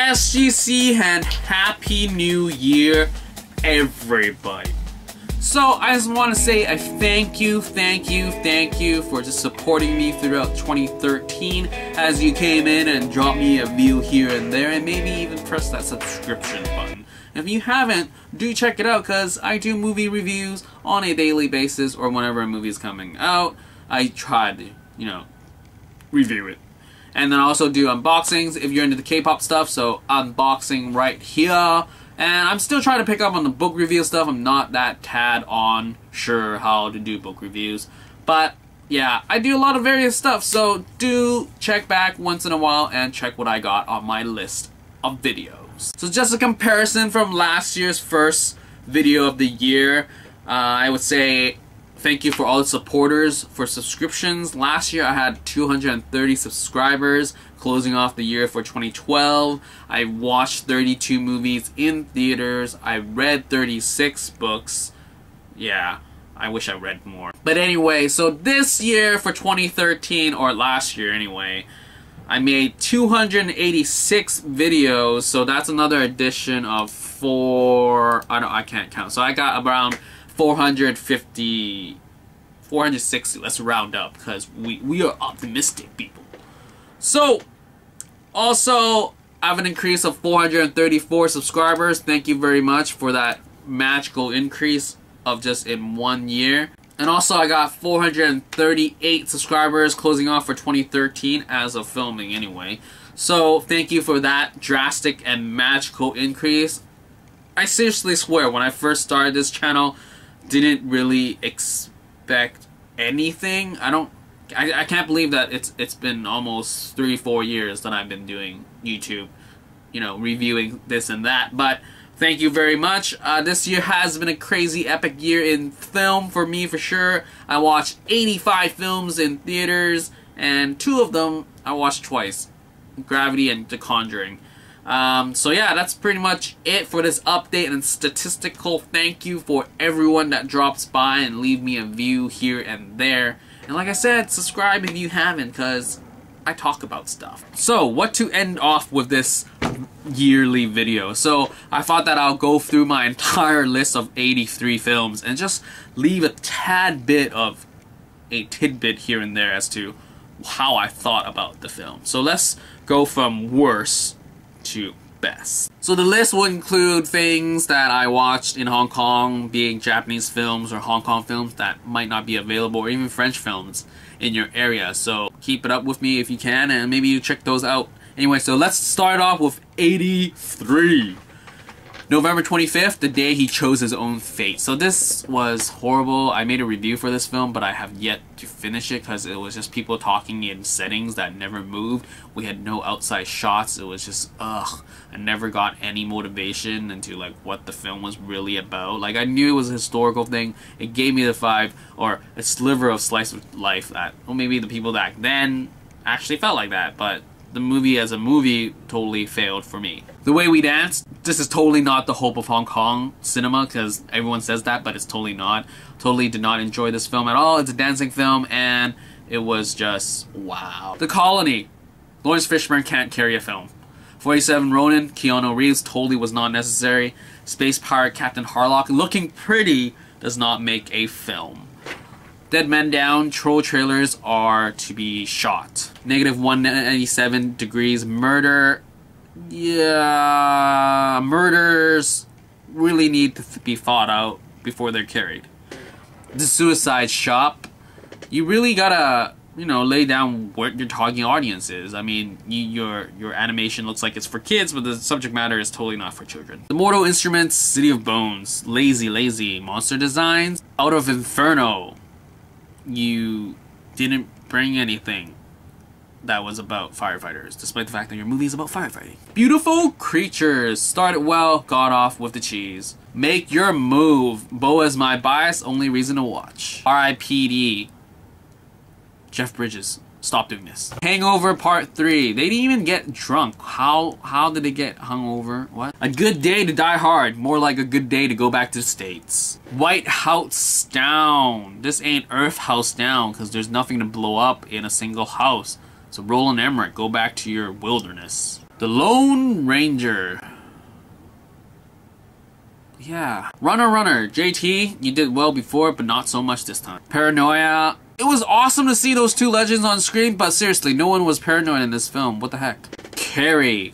SGC and Happy New Year, everybody. So I just want to say a thank you for just supporting me throughout 2013 as you came in and dropped me a view here and there, and maybe even press that subscription button. If you haven't, do check it out, because I do movie reviews on a daily basis, or whenever a movie is coming out, I try to, review it. And then I also do unboxings if you're into the K-pop stuff, so unboxing right here. And I'm still trying to pick up on the book review stuff. I'm not that tad on sure how to do book reviews. But yeah, I do a lot of various stuff, so do check back once in a while and check what I got on my list of videos. So just a comparison from last year's first video of the year, I would say thank you for all the supporters for subscriptions. Last year I had 230 subscribers, closing off the year for 2012. I watched 32 movies in theaters. I read 36 books. Yeah, I wish I read more. But anyway, so this year for 2013, or last year anyway, I made 286 videos, so that's another addition of I can't count. So I got around 460, let's round up, because we are optimistic people. So, also, I have an increase of 434 subscribers. Thank you very much for that magical increase of just in 1 year. And also, I got 438 subscribers closing off for 2013 as of filming anyway. So, thank you for that drastic and magical increase. I seriously swear, when I first started this channel, didn't really expect anything. I can't believe that it's been almost 3-4 years that I've been doing YouTube, reviewing this and that. But thank you very much. This year has been a crazy epic year in film for me, for sure. I watched 85 films in theaters, and 2 of them I watched twice, Gravity and The Conjuring. So yeah, that's pretty much it for this update and statistical thank you for everyone that drops by and leave me a view here and there. And like I said, subscribe if you haven't, because I talk about stuff. So, what to end off with this yearly video? So, I thought that I'll go through my entire list of 83 films and just leave a tad bit of a tidbit here and there as to how I thought about the film. So, let's go from worst to best. So the list will include things that I watched in Hong Kong, being Japanese films or Hong Kong films that might not be available, or even French films in your area. So keep it up with me if you can, and maybe you check those out. Anyway, so let's start off with 83. November 25th, the day he chose his own fate. So this was horrible. I made a review for this film, but I have yet to finish it because it was just people talking in settings that never moved. We had no outside shots. It was just, ugh. I never got any motivation into like what the film was really about. Like, I knew it was a historical thing. It gave me the vibe, or a sliver of slice of life that, well, maybe the people back then actually felt like that, but the movie as a movie totally failed for me. The Way We Danced, this is totally not the hope of Hong Kong cinema, because everyone says that, but it's totally not. Totally did not enjoy this film at all. It's a dancing film, and it was just, wow. The Colony, Lawrence Fishburne can't carry a film. 47 Ronin, Keanu Reeves, totally was not necessary. Space Pirate Captain Harlock, looking pretty, does not make a film. Dead Men Down, troll trailers are to be shot. Negative 197 degrees, murder. Yeah, murders really need to be thought out before they're carried. The Suicide Shop, you really gotta, lay down what your target audience is. I mean, your animation looks like it's for kids, but the subject matter is totally not for children. The Mortal Instruments, City of Bones, lazy. Monster Designs, Out of Inferno. You didn't bring anything that was about firefighters, despite the fact that your movie is about firefighting. Beautiful Creatures, started well, got off with the cheese. Make Your Move, Bo is my bias, only reason to watch. R.I.P.D. Jeff Bridges, stop doing this. Hangover Part 3, they didn't even get drunk. How did they get hungover? What? A Good Day to Die Hard, more like a good day to go back to the States. White House Down, this ain't Earth House Down, because there's nothing to blow up in a single house. So Roland Emmerich, go back to your wilderness. The Lone Ranger. Yeah. Runner. JT, you did well before, but not so much this time. Paranoia. It was awesome to see those two legends on screen, but seriously, no one was paranoid in this film. What the heck? Carrie.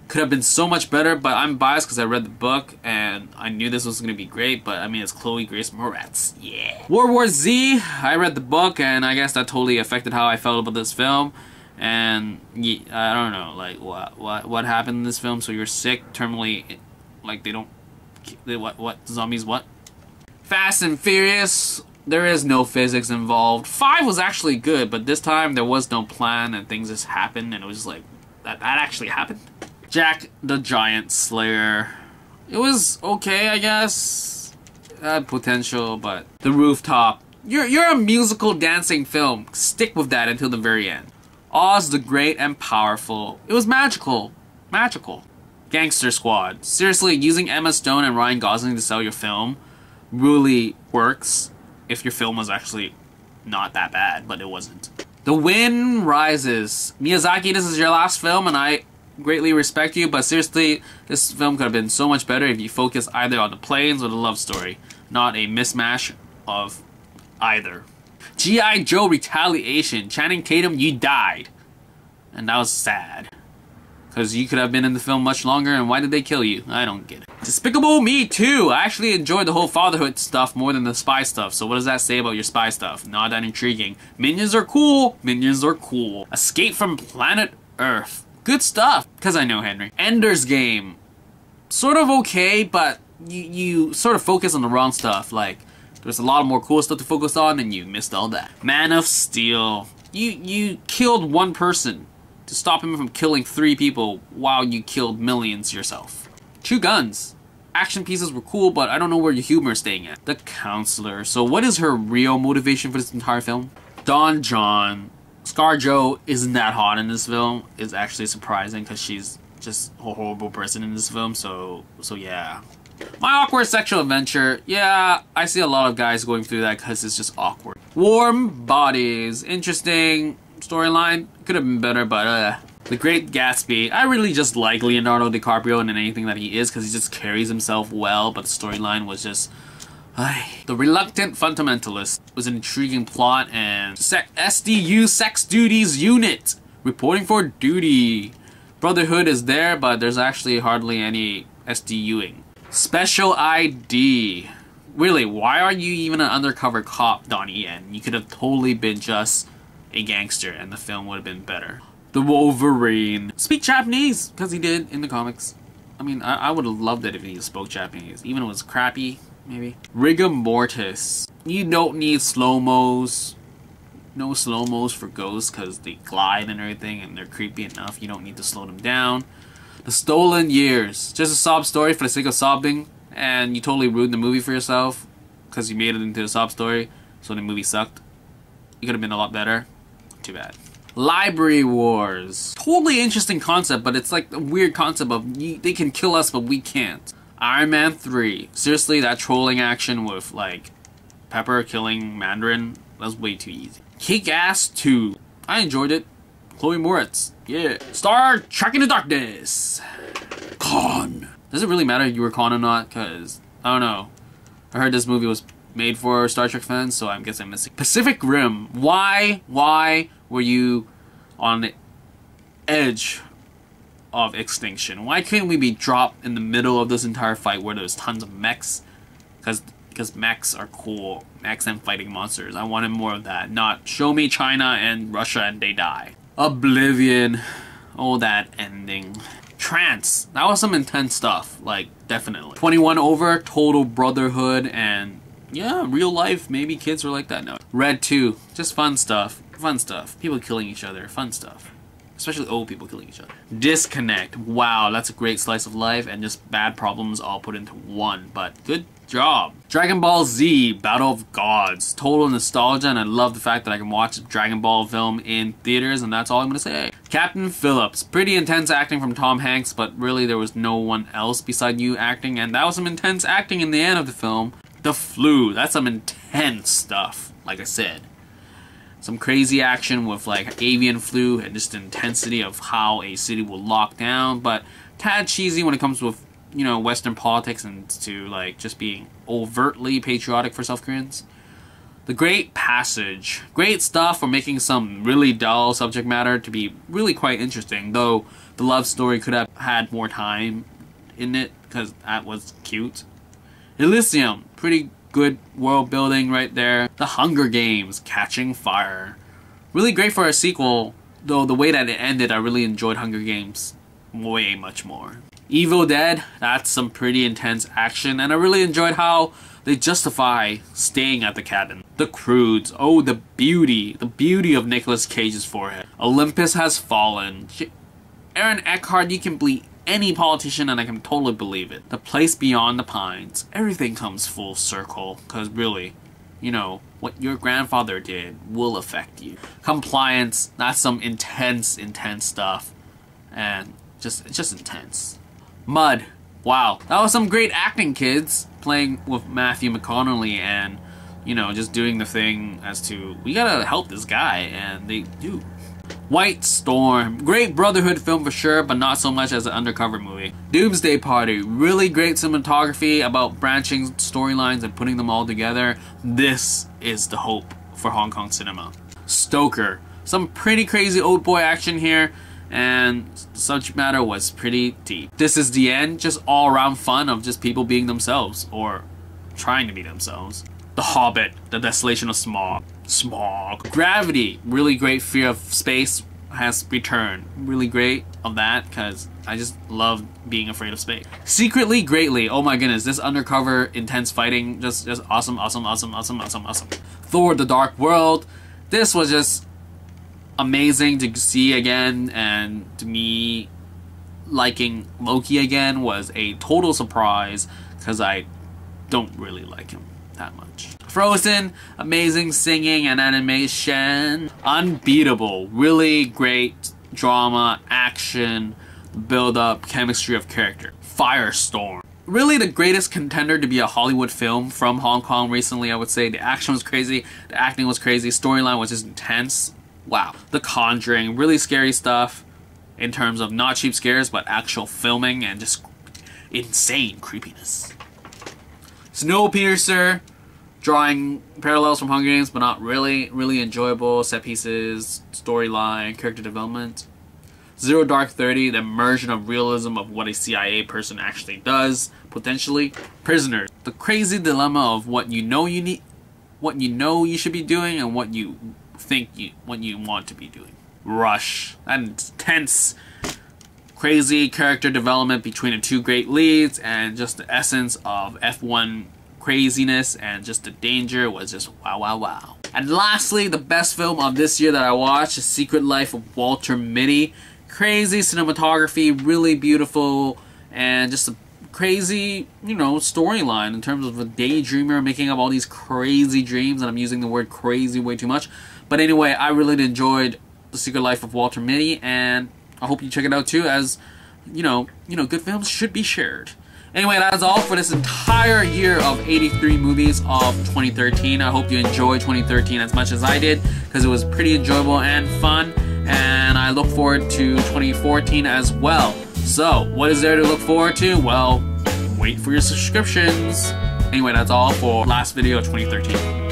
Could have been so much better, but I'm biased because I read the book and I knew this was going to be great, but I mean, it's Chloe Grace Moretz. Yeah. World War Z. I read the book and I guess that totally affected how I felt about this film. And yeah, I don't know, like what happened in this film? So you're sick, terminally, like what zombies what? Fast and Furious. There is no physics involved. 5 was actually good, but this time there was no plan and things just happened and it was just like that actually happened. Jack the Giant Slayer. It was okay, I guess. It had potential, but The Rooftop. You're a musical dancing film. Stick with that until the very end. Oz the Great and Powerful. It was magical. Magical. Gangster Squad. Seriously, using Emma Stone and Ryan Gosling to sell your film really works if your film was actually not that bad, but it wasn't. The Wind Rises. Miyazaki, this is your last film, and I greatly respect you, but seriously, this film could have been so much better if you focus either on the planes or the love story, not a mismatch of either. G.I. Joe Retaliation. Channing Tatum, you died. And that was sad. Because you could have been in the film much longer, and why did they kill you? I don't get it. Despicable Me 2. I actually enjoyed the whole fatherhood stuff more than the spy stuff, so what does that say about your spy stuff? Not that intriguing. Minions are cool. Minions are cool. Escape from Planet Earth. Good stuff, because I know Henry. Ender's Game. Sort of okay, but you sort of focus on the wrong stuff. Like, there's a lot more cool stuff to focus on, and you missed all that. Man of Steel. You killed one person to stop him from killing 3 people while you killed millions yourself. Two Guns. Action pieces were cool, but I don't know where your humor is staying at. The Counselor. So what is her real motivation for this entire film? Don John. ScarJo isn't that hot in this film. It's actually surprising because she's just a horrible person in this film, so yeah. My Awkward Sexual Adventure. Yeah, I see a lot of guys going through that because it's just awkward. Warm Bodies. Interesting storyline. Could have been better, but The Great Gatsby. I really just like Leonardo DiCaprio in anything that he is because he just carries himself well, but the storyline was just... The Reluctant Fundamentalist was an intriguing plot, and SDU Sex Duties Unit reporting for duty. Brotherhood is there, but there's actually hardly any SDUing. Special ID. Really, why are you even an undercover cop, Donnie Yen? You could have totally been just a gangster, and the film would have been better. The Wolverine. Speak Japanese, because he did in the comics. I mean, I would have loved it if he spoke Japanese, even if it was crappy. Maybe. Rigor Mortis. You don't need slow-mos. No slow-mos for ghosts because they glide and everything and they're creepy enough. You don't need to slow them down. The Stolen Years. Just a sob story for the sake of sobbing, and you totally ruined the movie for yourself because you made it into a sob story, so the movie sucked. You could have been a lot better. Too bad. Library Wars. Totally interesting concept, but it's like a weird concept of they can kill us but we can't. Iron Man 3. Seriously, that trolling action with, like, Pepper killing Mandarin, that was way too easy. Kick-Ass 2. I enjoyed it. Chloe Moretz. Yeah. Star Trek in the Darkness. Khan. Does it really matter if you were Khan or not? Because, I don't know. I heard this movie was made for Star Trek fans, so I guess I'm missing. Pacific Rim. Why were you on the edge of extinction? Why couldn't we be dropped in the middle of this entire fight where there's tons of mechs? Because mechs are cool. Mechs and fighting monsters. I wanted more of that. Not show me China and Russia and they die. Oblivion. Oh, that ending. Trance. That was some intense stuff. Like, definitely. 21 Over. Total brotherhood and... yeah, real life. Maybe kids were like that now. Red 2. Just fun stuff. Fun stuff. People killing each other. Fun stuff. Especially old people killing each other. Disconnect. Wow, that's a great slice of life and just bad problems all put into one. But good job. Dragon Ball Z, Battle of Gods. Total nostalgia, and I love the fact that I can watch a Dragon Ball film in theaters, and that's all I'm gonna say. Captain Phillips. Pretty intense acting from Tom Hanks, but really there was no one else beside you acting, and that was some intense acting in the end of the film. The Flu. That's some intense stuff, like I said. Some crazy action with like avian flu and just the intensity of how a city will lock down, but tad cheesy when it comes with, you know, Western politics and to like just being overtly patriotic for South Koreans. The Great Passage. Great stuff for making some really dull subject matter to be really quite interesting, though the love story could have had more time in it because that was cute. Elysium. Pretty good world building right there. The Hunger Games, Catching Fire. Really great for a sequel, though the way that it ended, I really enjoyed Hunger Games way much more. Evil Dead, that's some pretty intense action, and I really enjoyed how they justify staying at the cabin. The Croods, oh the beauty of Nicolas Cage's forehead. Olympus Has Fallen. Aaron Eckhart, you can bleed any politician and I can totally believe it. The Place Beyond the Pines. Everything comes full circle, because really, you know, what your grandfather did will affect you. Compliance, that's some intense stuff. And just intense. Mud. Wow. That was some great acting, kids. Playing with Matthew McConaughey and, you know, just doing the thing as to, we gotta help this guy, and they do. White Storm. Great brotherhood film for sure, but not so much as an undercover movie. Doomsday Party. Really great cinematography about branching storylines and putting them all together. This is the hope for Hong Kong cinema. Stoker. Some pretty crazy old boy action here, and subject matter was pretty deep. This Is the End. Just all around fun of just people being themselves, or trying to be themselves. The Hobbit. The Desolation of Smog. Gravity. Really great fear of space has returned. Really great of that, because I just love being afraid of space. Secretly Greatly. Oh my goodness, this undercover intense fighting, just awesome. Thor: The Dark World. This was just amazing to see again, and to me, liking Loki again was a total surprise, because I don't really like him that much. Frozen, amazing singing and animation. Unbeatable, really great drama, action, build-up, chemistry of character. Firestorm. Really the greatest contender to be a Hollywood film from Hong Kong recently, I would say. The action was crazy, the acting was crazy, storyline was just intense. Wow. The Conjuring, really scary stuff in terms of not cheap scares, but actual filming and just insane creepiness. Snowpiercer, drawing parallels from Hunger Games, but not really. Really enjoyable set pieces, storyline, character development. Zero Dark 30, the immersion of realism of what a CIA person actually does, potentially. Prisoners, the crazy dilemma of what you know you need, what you know you should be doing, and what you think what you want to be doing. Rush, that intense, crazy character development between the two great leads, and just the essence of F1 craziness and just the danger was just wow. And lastly, the best film of this year that I watched, The Secret Life of Walter Mitty. Crazy cinematography, really beautiful, and just a crazy, you know, storyline in terms of a daydreamer making up all these crazy dreams, and I'm using the word crazy way too much. But anyway, I really enjoyed The Secret Life of Walter Mitty, and I hope you check it out too, as, you know, good films should be shared. Anyway, that is all for this entire year of 83 movies of 2013. I hope you enjoyed 2013 as much as I did, because it was pretty enjoyable and fun, and I look forward to 2014 as well. So, what is there to look forward to? Well, wait for your subscriptions. Anyway, that's all for last video of 2013.